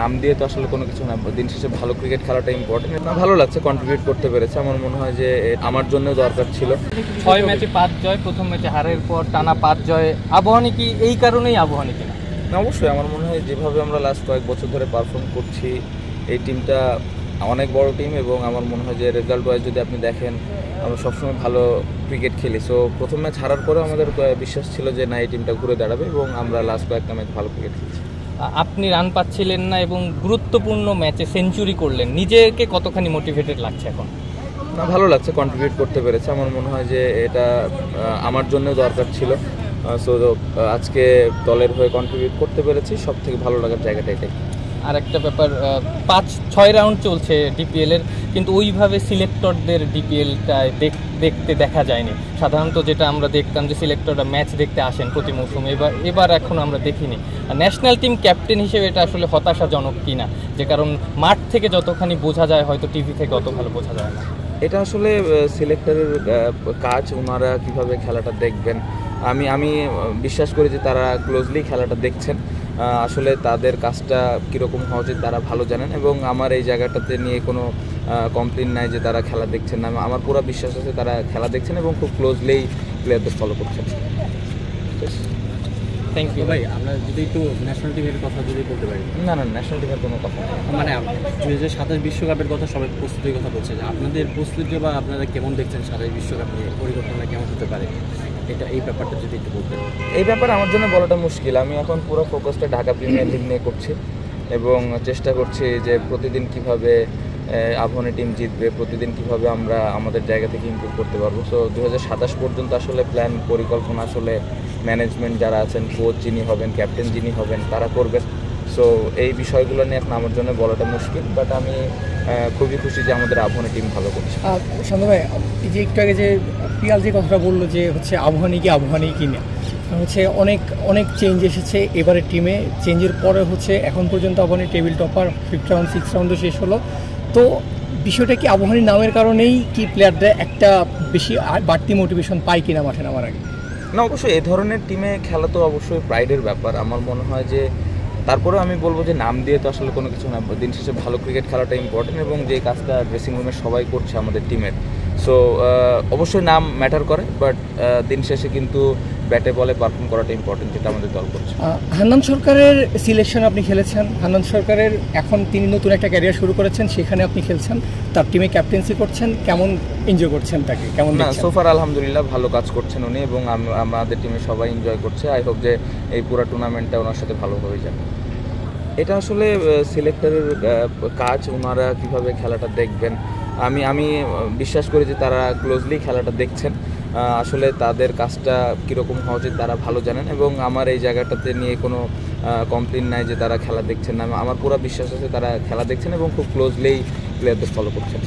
নাম দিয়ে তো আসলে কোনো কিছু না, দিন শেষে ভালো ক্রিকেট খেলাটা ইম্পর্টেন্ট। ভালো লাগছে, কন্ট্রিবিউট করতে পেরেছে। আমার মনে হয় যে আমার জন্য দরকার ছিল। 6 ম্যাচে 5 জয়, প্রথম ম্যাচে হারের পর টানা 5 জয়। আবাহনী কি এই কারণেই আবাহনী কিনা? অবশ্যই আমার মনে হয় যেভাবে আমরা লাস্ট কয়েক বছর ধরে পারফর্ম করছি, এই টিমটা অনেক বড় টিম এবং আমার মনে হয় যে রেজাল্ট ওয়াইজ যদি আপনি দেখেন আমরা সবসময় ভালো ক্রিকেট খেলি। সো প্রথম ম্যাচ হারার পরেও আমাদের বিশ্বাস ছিল যে না, এই টিমটা ঘুরে দাঁড়াবে এবং আমরা লাস্ট কয়েকটা ম্যাচ ভালো ক্রিকেট খেলছি। আপনি রান পাচ্ছিলেন না এবং গুরুত্বপূর্ণ ম্যাচে সেঞ্চুরি করলেন, নিজেকে কতখানি মোটিভেটেড লাগছে এখন? না, ভালো লাগছে, কন্ট্রিবিউট করতে পেরেছে। আমার মনে হয় যে এটা আমার জন্য দরকার ছিল। সো আজকে দলের হয়ে কন্ট্রিবিউট করতে পেরেছি, সব থেকে ভালো লাগার জায়গাটা এটাই। আর একটা ব্যাপার, 5-6 রাউন্ড চলছে ডিপিএলের, কিন্তু ওইভাবে সিলেক্টরদের ডিপিএলটায় দেখতে দেখা যায়নি। সাধারণত যেটা আমরা দেখতাম যে সিলেক্টররা ম্যাচ দেখতে আসেন প্রতি মৌসুমে, এবার এখন আমরা দেখিনি। ন্যাশনাল টিম ক্যাপ্টেন হিসেবে এটা আসলে হতাশাজনক কিনা, যে কারণ মাঠ থেকে যতখানি বোঝা যায় হয়তো টিভি থেকে অত ভালো বোঝা যায় না। এটা আসলে সিলেক্টরের কাজ, ওনারা কিভাবে খেলাটা দেখবেন। আমি বিশ্বাস করি যে তারা ক্লোজলি খেলাটা দেখছেন। আসলে তাদের কাজটা কীরকম হওয়া উচিত তারা ভালো জানেন এবং আমার এই জায়গাটাতে নিয়ে কোনো কমপ্লেন নাই যে তারা খেলা দেখছেন না। আমার পুরো বিশ্বাস আছে তারা খেলা দেখছেন এবং খুব ক্লোজলি প্লেয়ারদের ফলো করছেন। থ্যাংক ইউ ভাই। আমরা যদি একটু ন্যাশনাল টিমের কথা যদি বলতে পারি। না, ন্যাশনাল টিমের কোনো কথা নেই। মানে 2027 বিশ্বকাপের কথা সবাই প্রস্তুতির কথা বলছে, যে আপনাদের প্রস্তুতি বা আপনারা কেমন দেখছেন 27 বিশ্বকাপ নিয়ে, পরিকল্পনা কেমন হতে পারে, এই ব্যাপারটা যদি একটু বলতেন। এই ব্যাপারে আমার জন্য বলাটা মুশকিল। আমি এখন পুরো ফোকাসটা ঢাকা প্রিমিয়ার লিগ নিয়ে করছি এবং চেষ্টা করছি যে প্রতিদিন কিভাবে আবাহনী টিম জিতবে, প্রতিদিন কিভাবে আমরা আমাদের জায়গা থেকে ইমপ্রুভ করতে পারবো। সো 2027 পর্যন্ত আসলে প্ল্যান পরিকল্পনা আসলে ম্যানেজমেন্ট যারা আছেন, কোচ যিনি হবেন, ক্যাপ্টেন যিনি হবেন, তারা করবেন। সো এই বিষয়গুলো নিয়ে এখন আমার জন্য বলাটা মুশকিল, বাট আমি খুবই খুশি যে আমাদের আবাহনী টিম ভালো করছে। শান্ত ভাই, এই যে একটু আগে যে পিয়াল যে কথাটা বললো যে হচ্ছে আবাহনী কিনে হচ্ছে অনেক চেঞ্জ এসেছে এবারের টিমে। চেঞ্জের পরে হচ্ছে এখন পর্যন্ত Abahani table topper, 5th round 6th রাউন্ডও শেষ হলো। তো বিষয়টা কি আবাহনীর নামের কারণেই কি প্লেয়াররা একটা বেশি বাড়তি মোটিভেশন পায় কিনা মাঠে নামার আগে? না, অবশ্যই এই ধরনের টিমে খেলা তো অবশ্যই প্রাইডের ব্যাপার। আমার মনে হয় যে তারপরেও আমি বলবো যে নাম দিয়ে তো আসলে কোনো কিছু না, দিন শেষে ভালো ক্রিকেট খেলাটা ইম্পর্টেন্ট এবং যে কাজটা ড্রেসিং রুমে সবাই করছে আমাদের টিমের। সো অবশ্যই নাম ম্যাটার করে, বাট দিন শেষে কিন্তু ব্যাটে বলে পারফর্ম করাটা ইম্পর্টেন্ট, যেটা আমাদের দল করছে। হান্নান সরকারের সিলেকশন আপনি খেলেছেন, হান্নান সরকারের এখন তিনি নতুন একটা ক্যারিয়ার শুরু করেছেন, সেখানে আপনি খেলছেন, তার টিমে ক্যাপ্টেন্সি করছেন, কেমন এনজয় করছেন তাকে, কেমন? না, সোফার আলহামদুলিল্লাহ ভালো কাজ করছেন উনি এবং আমাদের টিমে সবাই এনজয় করছে। আই হোপ যে এই পুরো টুর্নামেন্টটা ওনার সাথে ভালোভাবে যাবে। এটা আসলে সিলেক্টরের কাজ, ওনারা কিভাবে খেলাটা দেখবেন। আমি বিশ্বাস করি যে তারা ক্লোজলি খেলাটা দেখছেন। আসলে তাদের কাজটা কীরকম হওয়া উচিত তারা ভালো জানেন এবং আমার এই জায়গাটাতে নিয়ে কোনো কমপ্লেন নাই যে তারা খেলা দেখছেন না। আমার পুরো বিশ্বাস আছে তারা খেলা দেখছেন এবং খুব ক্লোজলি প্লেয়ারদের ফলো করছেন।